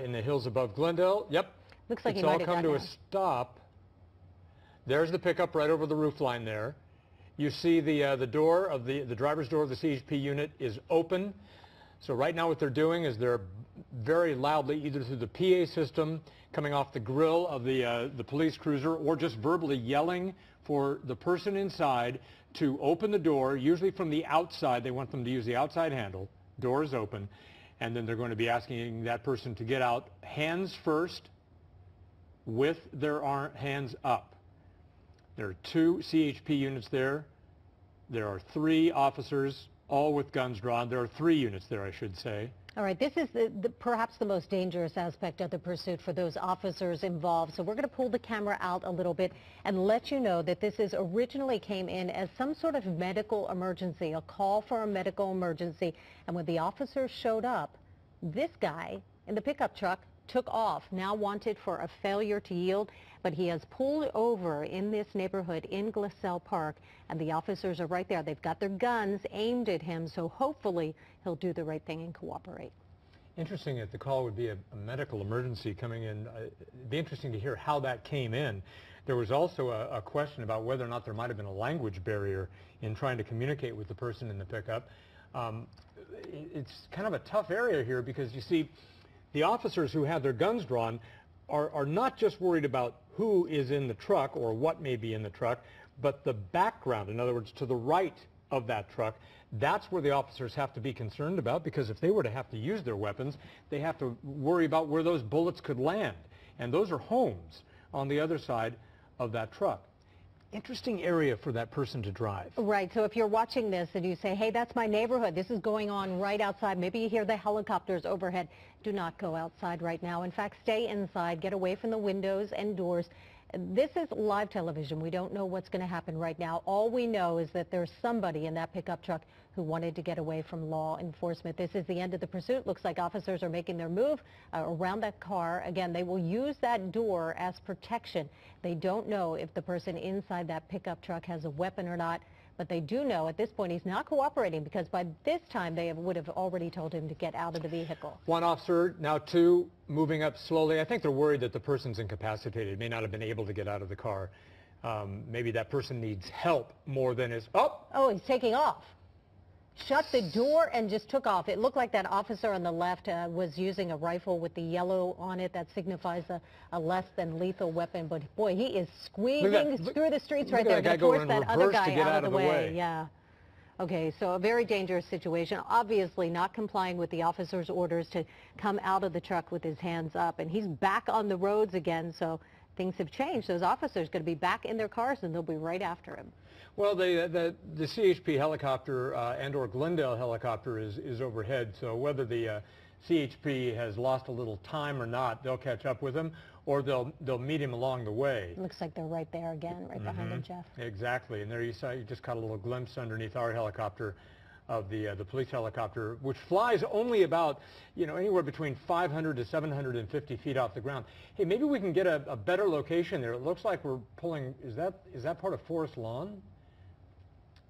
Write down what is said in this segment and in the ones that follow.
in the hills above Glendale. Yep. Looks like it's all come to a stop. There's the pickup right over the roof line there. You see the door of the driver's door of the CHP unit is open. So right now what they're doing is they're very loudly, either through the PA system coming off the grill of the police cruiser, or just verbally yelling for the person inside to open the door, usually from the outside. They want them to use the outside handle. Door is open. And then they're going to be asking that person to get out hands first with their hands up. There are 2 CHP units there. There are 3 officers, all with guns drawn. There are 3 units there, I should say. All right, this is perhaps the most dangerous aspect of the pursuit for those officers involved. So we're going to pull the camera out a little bit and let you know that this originally came in as some sort of medical emergency, a call for a medical emergency. And when the officers showed up, this guy in the pickup truck took off, now wanted for a failure to yield, but he has pulled over in this neighborhood in Glendale Park, and the officers are right there. They've got their guns aimed at him, so hopefully he'll do the right thing and cooperate. Interesting that the call would be a medical emergency coming in. It'd be interesting to hear how that came in. There was also a question about whether or not there might have been a language barrier in trying to communicate with the person in the pickup. It's kind of a tough area here because you see, the officers who have their guns drawn are not just worried about who is in the truck or what may be in the truck, but the background, in other words, to the right of that truck. That's where the officers have to be concerned about, because if they were to have to use their weapons, they have to worry about where those bullets could land. And those are homes on the other side of that truck. Interesting area for that person to drive. Right, so if you're watching this and you say, hey, that's my neighborhood, this is going on right outside, maybe you hear the helicopters overhead, do not go outside right now. In fact, stay inside, get away from the windows and doors. This is live television. We don't know what's going to happen right now. All we know is that there's somebody in that pickup truck who wanted to get away from law enforcement. This is the end of the pursuit. Looks like officers are making their move around that car. Again, they will use that door as protection. They don't know if the person inside that pickup truck has a weapon or not, but they do know at this point he's not cooperating, because by this time they would have already told him to get out of the vehicle. 1 officer, now 2 moving up slowly. I think they're worried that the person's incapacitated, may not have been able to get out of the car. Maybe that person needs help more than is... Oh, he's taking off. Shut the door and just took off. It looked like that officer on the left was using a rifle with the yellow on it. That signifies a less than lethal weapon. But boy, he is squeezing through the streets right there to force that other guy out of the way. Yeah. Okay, so a very dangerous situation. Obviously not complying with the officer's orders to come out of the truck with his hands up. And he's back on the roads again, so things have changed. Those officers are going to be back in their cars and they'll be right after him. Well, the CHP helicopter and or Glendale helicopter is overhead, so whether the CHP has lost a little time or not, they'll catch up with him, or they'll meet him along the way. Looks like they're right there again, right behind him, Jeff. Exactly, and there you just caught a little glimpse underneath our helicopter of the police helicopter, which flies only about, anywhere between 500 to 750 feet off the ground. Hey, maybe we can get a better location there. It looks like we're pulling, is that part of Forest Lawn?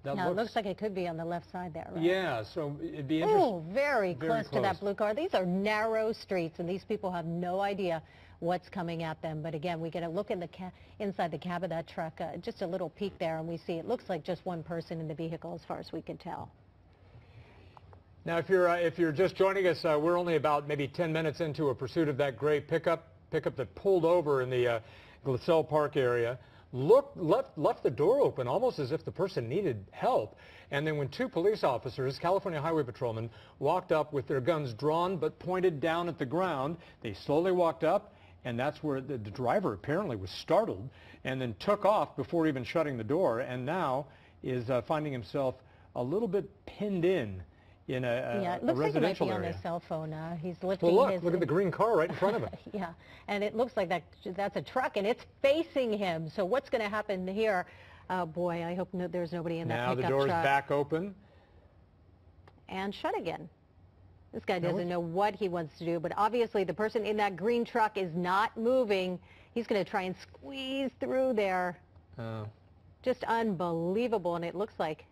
No, it looks like it could be on the left side there, right? Yeah, so it'd be interesting. Oh, very close to that blue car. These are narrow streets, and these people have no idea what's coming at them. But again, we get a look in inside the cab of that truck, just a little peek there, and we see it looks like just one person in the vehicle as far as we can tell. Now, if you're just joining us, we're only about maybe 10 minutes into a pursuit of that gray pickup that pulled over in the Glendale Park area. Left the door open almost as if the person needed help. And then when 2 police officers, California Highway Patrolmen, walked up with their guns drawn but pointed down at the ground, they slowly walked up, and that's where the driver apparently was startled and then took off before even shutting the door, and now is finding himself a little bit pinned in a residential area. Yeah, it looks like he might be on his cell phone. He's lifting well, look at the green car right in front of him. Yeah, and it looks like that's a truck, and it's facing him. So what's going to happen here? Oh, boy, I hope there's nobody in that pickup truck. Now the door's back open. And shut again. This guy doesn't know what he wants to do, but obviously the person in that green truck is not moving. He's going to try and squeeze through there. Just unbelievable, and it looks like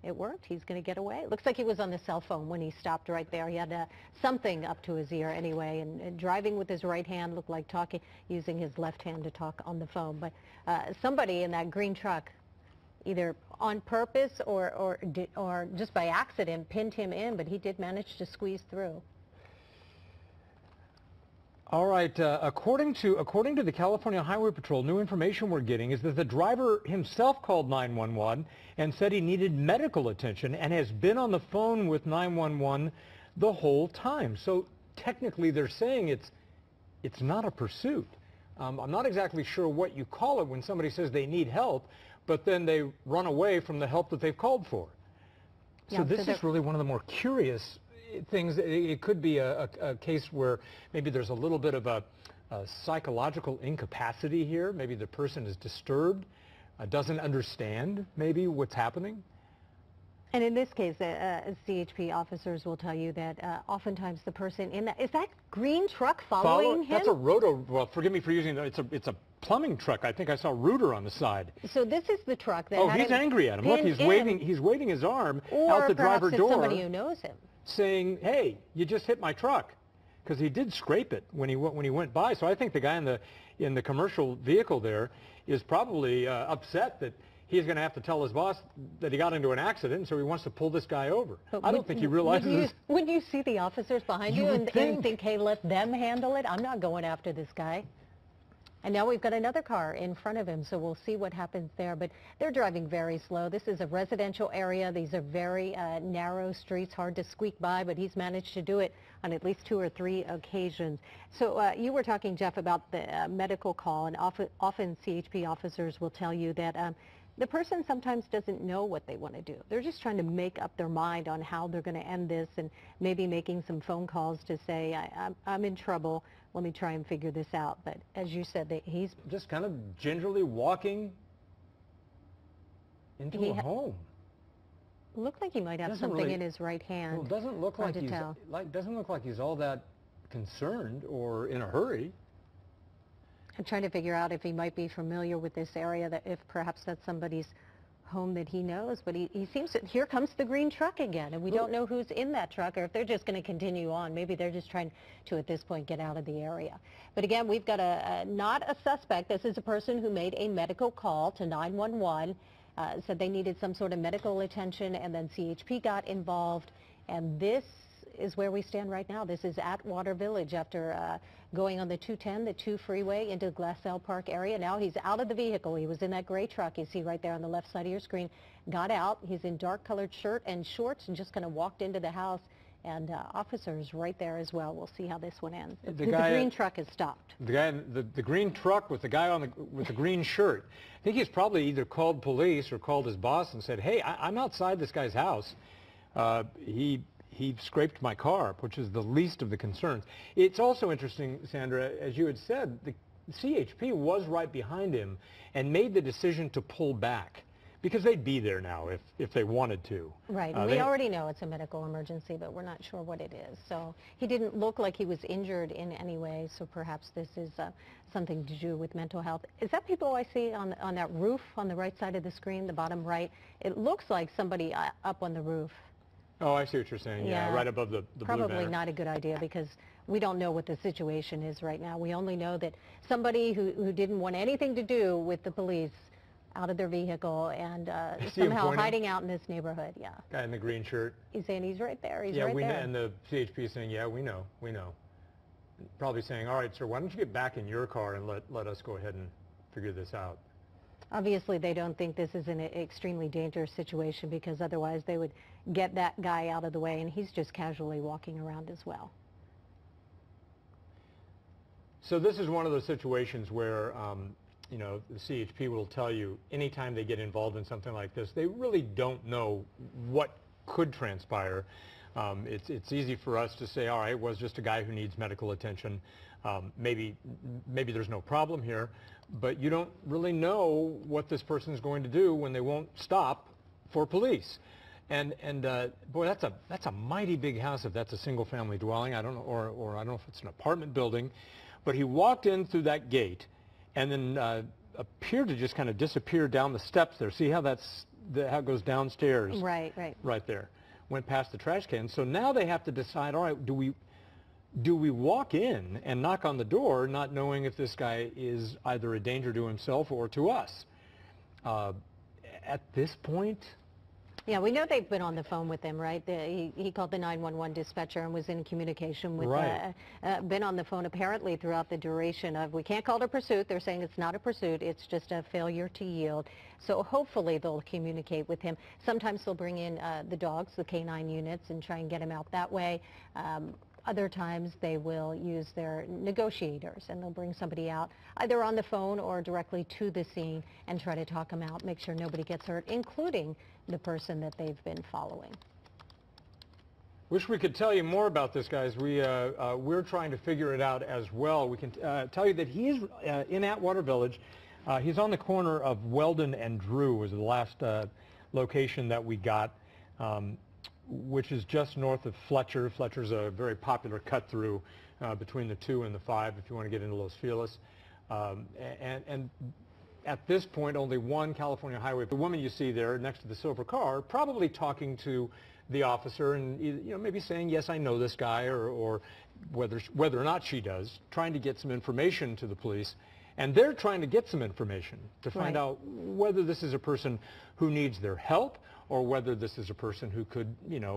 it worked. He's going to get away. It looks like he was on the cell phone when he stopped right there. He had something up to his ear anyway, and driving with his right hand, looked like talking, using his left hand to talk on the phone. But somebody in that green truck, either on purpose or just by accident, pinned him in, but he did manage to squeeze through. All right, according to the California Highway Patrol, new information we're getting is that the driver himself called 911 and said he needed medical attention and has been on the phone with 911 the whole time. So technically they're saying it's not a pursuit. I'm not exactly sure what you call it when somebody says they need help, but then they run away from the help that they've called for. So yeah, this is really one of the more curious things. It could be a case where maybe there's a little bit of a psychological incapacity here. Maybe the person is disturbed, doesn't understand maybe what's happening. And in this case, CHP officers will tell you that oftentimes the person in that, is that green truck following him? That's a roto, well, forgive me for using it, it's a plumbing truck. I think I saw Reuter on the side. So this is the truck that had he's angry at him. Look, he's waving his arm out the driver door. Or perhaps somebody who knows him, saying, hey, you just hit my truck, because he did scrape it when he went by. So I think the guy in the commercial vehicle there is probably upset that he's going to have to tell his boss that he got into an accident, so he wants to pull this guy over. But I don't think he realizes. Wouldn't you see the officers behind you and think, hey, let them handle it? I'm not going after this guy. And now we've got another car in front of him, so we'll see what happens there. But they're driving very slow. This is a residential area. These are very narrow streets, hard to squeak by, but he's managed to do it on at least 2 or 3 occasions. So you were talking, Jeff, about the medical call, and often CHP officers will tell you that the person sometimes doesn't know what they want to do. They're just trying to make up their mind on how they're going to end this, and maybe making some phone calls to say, I'm in trouble. Let me try and figure this out. But as you said, that he's just kind of gingerly walking into a home. Looked like he might have something in his right hand. Well, doesn't look like he's all that concerned or in a hurry. I'm trying to figure out if he might be familiar with this area, that if perhaps that's somebody's home that he knows. But he seems to, here comes the green truck again, and we don't know who's in that truck, or if they're just going to continue on. Maybe they're just trying to, at this point, get out of the area. But again, we've got not a suspect. This is a person who made a medical call to 911, said they needed some sort of medical attention, and then CHP got involved. And this is where we stand right now. This is Atwater Village after going on the 210, the 2 freeway into the Glassell Park area. Now he's out of the vehicle. He was in that gray truck you see right there on the left side of your screen. Got out. He's in dark colored shirt and shorts and just kind of walked into the house. And officers right there as well. We'll see how this one ends. The green truck has stopped. The guy, the green truck with the guy with the green shirt. I think he's probably either called police or called his boss and said, hey, I'm outside this guy's house. He scraped my car up, which is the least of the concerns. It's also interesting, Sandra, as you had said, the CHP was right behind him and made the decision to pull back, because they'd be there now if they wanted to. Right. We already know it's a medical emergency, but we're not sure what it is. So he didn't look like he was injured in any way, so perhaps this is something to do with mental health. Is that people I see on that roof on the right side of the screen, the bottom right? It looks like somebody up on the roof. Oh, I see what you're saying. Yeah, right above the blue banner. Probably not a good idea, because we don't know what the situation is right now. We only know that somebody who didn't want anything to do with the police out of their vehicle and somehow hiding out in this neighborhood. Yeah. Guy in the green shirt. He's saying he's right there. He's right there. Yeah, and the CHP is saying, yeah, we know. Probably saying, all right, sir, why don't you get back in your car and let us go ahead and figure this out. Obviously, they don't think this is an extremely dangerous situation, because otherwise they would get that guy out of the way, and he's just casually walking around as well. So this is one of those situations where, you know, the CHP will tell you anytime they get involved in something like this, they really don't know what could transpire. It's easy for us to say, all right, it was just a guy who needs medical attention. Maybe there's no problem here, but you don't really know what this person is going to do when they won't stop for police. And boy, that's a mighty big house if that's a single-family dwelling. I don't know, or I don't know if it's an apartment building, but he walked in through that gate and then appeared to just kind of disappear down the steps there. See how that's that goes downstairs. Right, right. Right there. Went past the trash can. So now they have to decide, all right, do we walk in and knock on the door not knowing if this guy is either a danger to himself or to us? At this point... Yeah, we know they've been on the phone with him, right? He called the 911 dispatcher and was in communication with, right. Been on the phone apparently throughout the duration of, we can't call it a pursuit. They're saying it's not a pursuit. It's just a failure to yield. So hopefully they'll communicate with him. Sometimes they'll bring in the dogs, the canine units, and try and get him out that way. Other times they will use their negotiators and they'll bring somebody out either on the phone or directly to the scene and try to talk them out, make sure nobody gets hurt, including the person that they've been following. Wish we could tell you more about this, guys. We're trying to figure it out as well. We can tell you that he's in Atwater Village. He's on the corner of Weldon and Drew was the last location that we got. Which is just north of Fletcher. Fletcher's a very popular cut-through between the 2 and the 5 if you want to get into Los Feliz. And at this point, only one California highway. The woman you see there next to the silver car probably talking to the officer and maybe saying, yes, I know this guy, or whether or not she does, trying to get some information to the police. And they're trying to get some information to find out whether this is a person who needs their help or whether this is a person who could,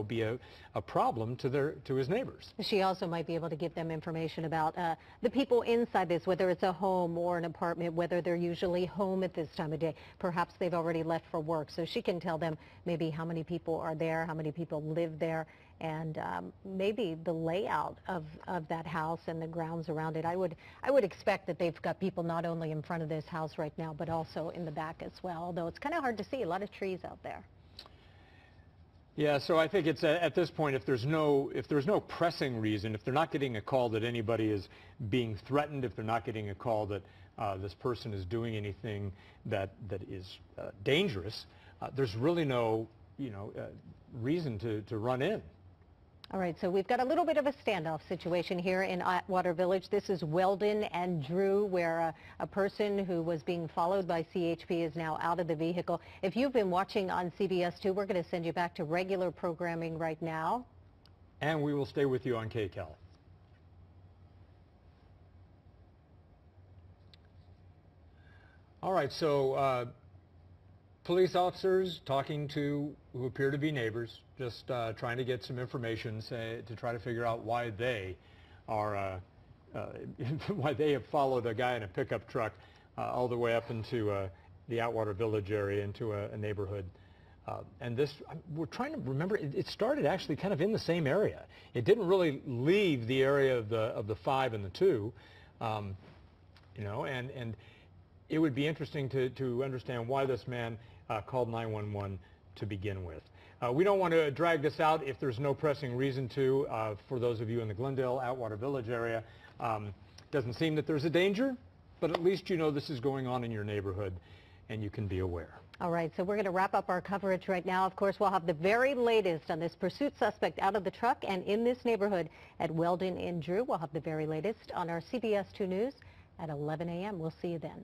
be a problem to his neighbors. She also might be able to give them information about the people inside this, whether it's a home or an apartment, whether they're usually home at this time of day. Perhaps they've already left for work, so she can tell them maybe how many people are there, how many people live there, and maybe the layout of that house and the grounds around it. I would expect that they've got people not only in front of this house right now, but also in the back as well, although it's kind of hard to see, a lot of trees out there. Yeah, so I think it's at this point, if there's no pressing reason, if they're not getting a call that anybody is being threatened, if they're not getting a call that this person is doing anything that is dangerous, there's really no reason to run in. All right, so we've got a little bit of a standoff situation here in Atwater Village. This is Weldon and Drew, where a person who was being followed by CHP is now out of the vehicle. If you've been watching on CBS 2, we're going to send you back to regular programming right now. And we will stay with you on KCAL. All right, so police officers talking to who appear to be neighbors, just trying to get some information, to try to figure out why they are, why they have followed a guy in a pickup truck all the way up into the Atwater Village area, into a neighborhood. And this, we're trying to remember, it started actually kind of in the same area. It didn't really leave the area of the 5 and the 2, and it would be interesting to understand why this man called 911 to begin with. We don't want to drag this out if there's no pressing reason to. For those of you in the Glendale, Atwater Village area, doesn't seem that there's a danger, but at least you know this is going on in your neighborhood and you can be aware. All right, so we're going to wrap up our coverage right now. Of course, we'll have the very latest on this pursuit suspect out of the truck and in this neighborhood at Weldon and Drew. We'll have the very latest on our CBS 2 News at 11 a.m. We'll see you then.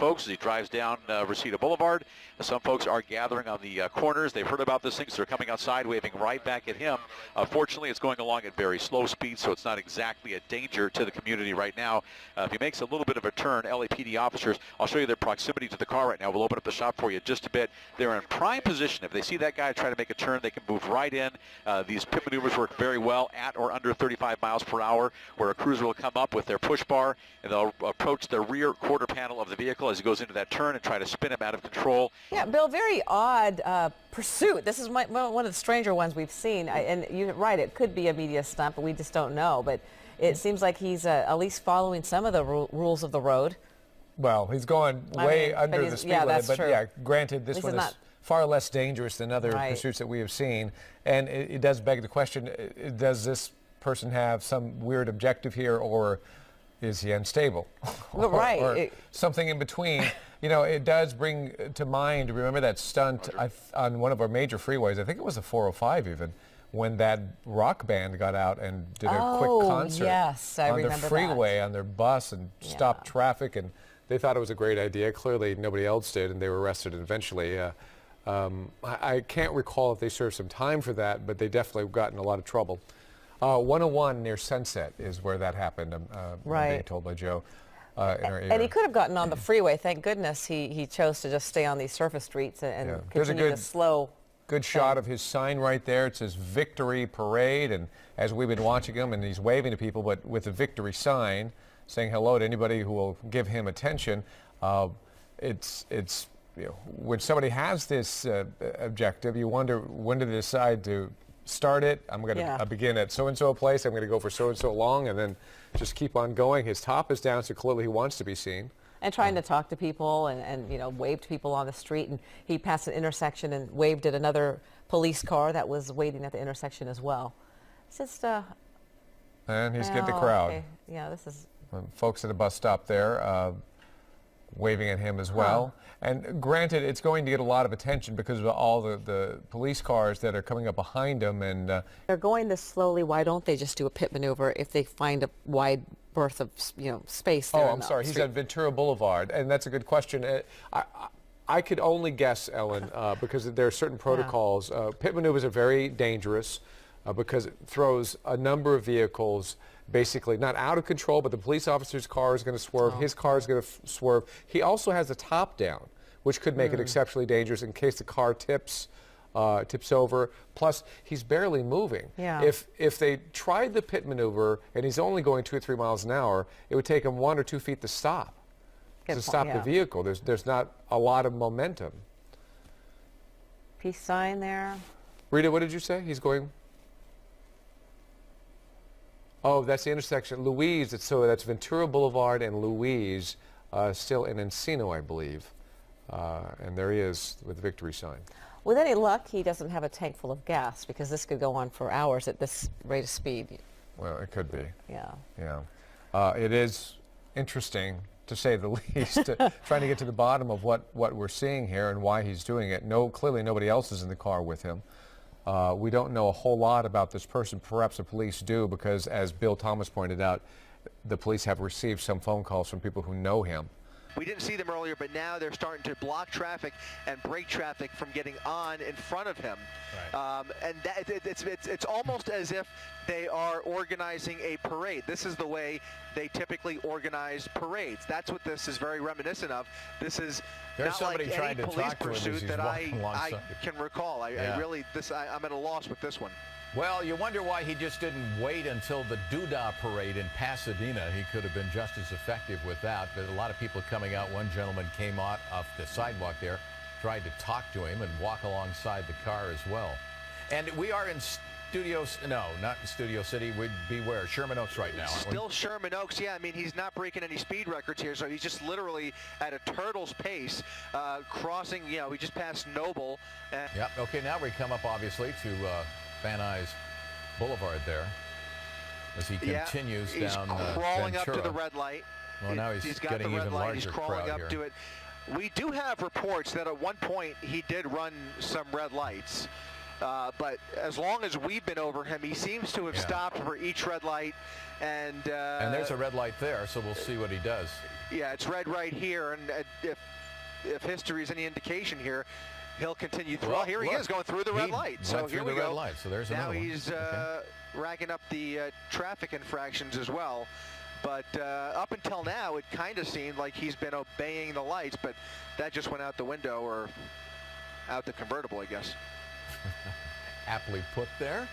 folks as he drives down Reseda Boulevard. Some folks are gathering on the corners. They've heard about this thing, so they're coming outside, waving right back at him. Fortunately, it's going along at very slow speed, so it's not exactly a danger to the community right now. If he makes a little bit of a turn, LAPD officers, I'll show you their proximity to the car right now. We'll open up the shot for you just a bit. They're in prime position. If they see that guy try to make a turn, they can move right in. These pit maneuvers work very well at or under 35 miles per hour, where a cruiser will come up with their push bar, and they'll approach the rear quarter panel of the vehicle as he goes into that turn and try to spin him out of control. Yeah, Bill, very odd pursuit. This is one of the stranger ones we've seen. And you're right, it could be a media stunt, but we just don't know. But it seems like he's at least following some of the rules of the road. Well, he's going way under the speed limit, but true. yeah, granted, this one is far less dangerous than other pursuits that we have seen. And it does beg the question, does this person have some weird objective here, or is he unstable? or something in between. You know, it does bring to mind, remember that stunt on one of our major freeways, I think it was the 405 even, when that rock band got out and did a quick concert on their freeway, on their bus, and stopped traffic, and they thought it was a great idea. Clearly nobody else did, and they were arrested eventually. I can't recall if they served some time for that, but they definitely got in a lot of trouble. 101 near Sunset is where that happened, I'm being told by Joe. In our ear. And he could have gotten on the freeway. Thank goodness he chose to just stay on these surface streets and continue the slow. Good shot of his sign right there. It says Victory Parade, and as we've been watching him, and he's waving to people, but with a victory sign, saying hello to anybody who will give him attention. It's you know, when somebody has this objective, you wonder when do they decide to start it. I'm going to begin at so-and-so place. I'm going to go for so-and-so long, and then just keep on going. His top is down, so clearly he wants to be seen. And trying to talk to people and you know, wave to people on the street. And he passed an intersection and waved at another police car that was waiting at the intersection as well. It's just and he's getting the crowd. Okay. Yeah, this is folks at a bus stop there waving at him as well. And granted, it's going to get a lot of attention because of all the police cars that are coming up behind him. And they're going this slowly. Why don't they just do a pit maneuver if they find a wide berth of space there? Oh, I'm sorry. He's at Ventura Boulevard, and that's a good question. I could only guess, Ellen, because there are certain protocols. Pit maneuvers are very dangerous because it throws a number of vehicles basically not out of control, but the police officer's car is going to swerve, his car is going to swerve. He also has the top down, which could make it exceptionally dangerous in case the car tips over. Plus, he's barely moving. Yeah. If they tried the pit maneuver and he's only going 2 or 3 miles an hour, it would take him 1 or 2 feet to stop. The vehicle. There's not a lot of momentum. Peace sign there. Rita, what did you say? He's going. Oh, that's the intersection. Louise, so that's Ventura Boulevard and Louise, still in Encino, I believe. And there he is with the victory sign. With any luck, he doesn't have a tank full of gas, because this could go on for hours at this rate of speed. Well, it could be. Yeah. Yeah. It is interesting, to say the least, trying to get to the bottom of what we're seeing here and why he's doing it. Clearly nobody else is in the car with him. We don't know a whole lot about this person. Perhaps the police do, because as Bill Thomas pointed out, the police have received some phone calls from people who know him. We didn't see them earlier, but now they're starting to block traffic and break traffic from getting on in front of him. Right. And it's almost as if they are organizing a parade. This is the way they typically organize parades. That's what this is very reminiscent of. This is not like any police pursuit that I can recall. I'm at a loss with this one. Well, you wonder why he just didn't wait until the Doodah parade in Pasadena. He could have been just as effective with that. But a lot of people coming out. One gentleman came out off the sidewalk there, tried to talk to him and walk alongside the car as well. And we are in not in Studio City. We'd be where? Sherman Oaks right now. Still Sherman Oaks, yeah. I mean, he's not breaking any speed records here, so he's just literally at a turtle's pace, crossing, we just passed Noble. Yep. Okay, now we come up, obviously, to Van Nuys Boulevard there as he continues down crawling Ventura. up to the red light. Well, now he's got getting the red even light. larger He's crawling crowd up to it. We do have reports that at one point he did run some red lights. But as long as we've been over him, he seems to have stopped for each red light. And there's a red light there, so we'll see what he does. Yeah, it's red right here, and if history is any indication here, he'll continue through. Well, here he is going through the red light. So here we go. Red light, so there's now another he's racking up the traffic infractions as well. But up until now, it kind of seemed like he's been obeying the lights, but that just went out the window, or out the convertible, I guess. Aptly put there.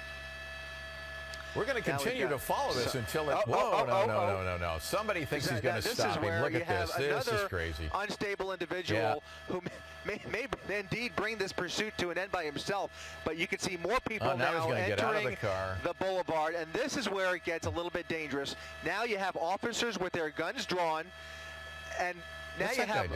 We're going to continue to follow this until it. No. Somebody thinks he's going to stop him. Look at this. This is crazy. Unstable individual who may indeed bring this pursuit to an end by himself, but you can see more people now entering the boulevard, and this is where it gets a little bit dangerous. Now you have officers with their guns drawn, and now you have.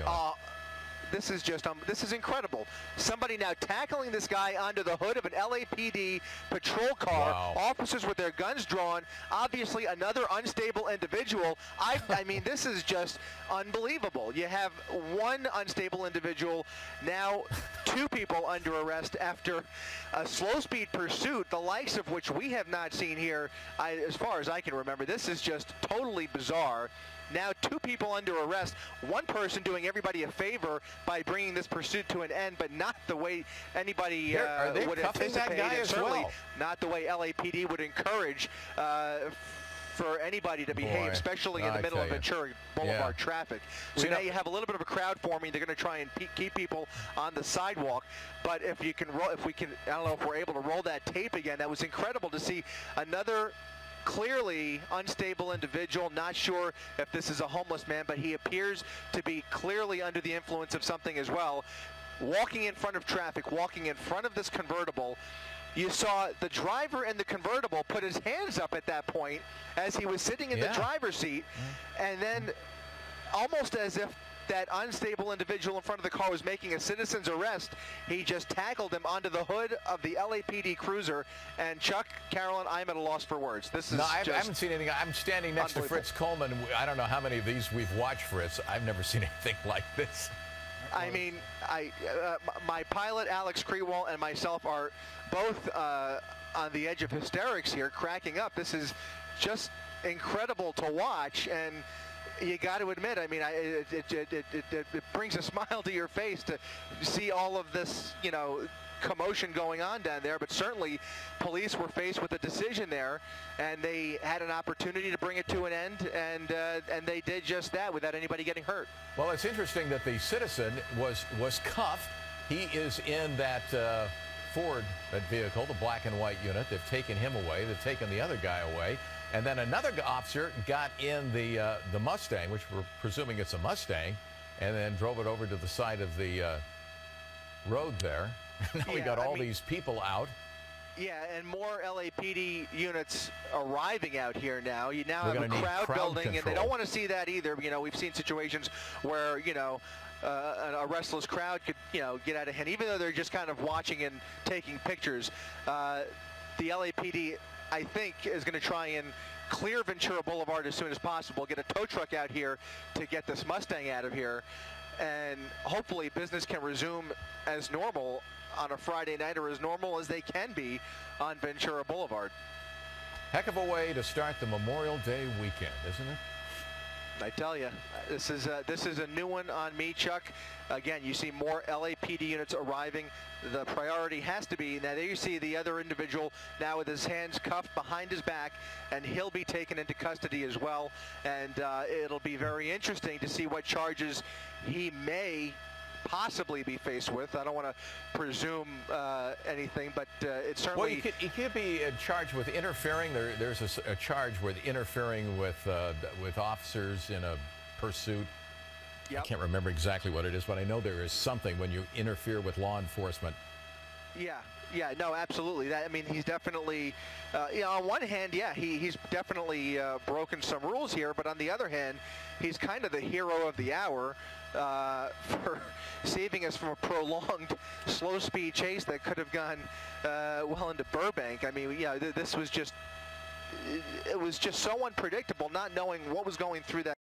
This is just this is incredible. Somebody now tackling this guy onto the hood of an LAPD patrol car. Wow. Officers with their guns drawn. Obviously, another unstable individual. I mean, this is just unbelievable. You have one unstable individual, now 2 people under arrest after a slow-speed pursuit, the likes of which we have not seen here, as far as I can remember. This is just totally bizarre. Now 2 people under arrest, one person doing everybody a favor by bringing this pursuit to an end, but not the way anybody would anticipate, and certainly not the way LAPD would encourage for anybody to behave, especially in the middle of Ventura Boulevard traffic. So now you have a little bit of a crowd forming. They're going to try and keep people on the sidewalk. But if we can, I don't know if we're able to roll that tape again. That was incredible to see another clearly unstable individual. Not sure if this is a homeless man, but he appears to be clearly under the influence of something as well. Walking in front of traffic, walking in front of this convertible. You saw the driver in the convertible put his hands up at that point as he was sitting in the driver's seat, and then almost as if that unstable individual in front of the car was making a citizen's arrest, he just tackled him onto the hood of the LAPD cruiser. And Chuck, Carolyn, I'm at a loss for words. This is I haven't seen anything. I'm standing next to Fritz Coleman. I don't know how many of these we've watched, Fritz. I've never seen anything like this. I mean, my pilot, Alex Krewall, and myself are both on the edge of hysterics here, cracking up. This is just incredible to watch, and you got to admit, I mean, it brings a smile to your face to see all of this, you know, commotion going on down there. But certainly police were faced with a decision there, and they had an opportunity to bring it to an end, and they did just that without anybody getting hurt. Well, it's interesting that the citizen was cuffed. He is in that Ford, that vehicle, the black and white unit. They've taken him away. They've taken the other guy away. And then another officer got in the Mustang, which we're presuming it's a Mustang, and then drove it over to the side of the road there. Now we got all these people out. Yeah, and more LAPD units arriving out here now. You now have a crowd building, and they don't want to see that either. You know, we've seen situations where, you know, a restless crowd could, you know, get out of hand, even though they're just kind of watching and taking pictures. The LAPD, I think, is going to try and clear Ventura Boulevard as soon as possible, get a tow truck out here to get this Mustang out of here, and hopefully business can resume as normal on a Friday night, or as normal as they can be on Ventura Boulevard. Heck of a way to start the Memorial Day weekend, isn't it? I tell you, this is a new one on me, Chuck. Again, you see more LAPD units arriving. The priority has to be, now there you see the other individual now with his hands cuffed behind his back, and he'll be taken into custody as well. And it'll be very interesting to see what charges he may possibly be faced with. I don't want to presume anything, but it's certainly... Well, he could be charged with interfering. There's a charge with interfering with officers in a pursuit. Yep. I can't remember exactly what it is, but I know there is something when you interfere with law enforcement. Yeah, no, absolutely. That, I mean, he's definitely, you know, on one hand, yeah, he's definitely broken some rules here, but on the other hand, he's kind of the hero of the hour for saving us from a prolonged slow-speed chase that could have gone well into Burbank. I mean, yeah, this was just, it was just so unpredictable, not knowing what was going through that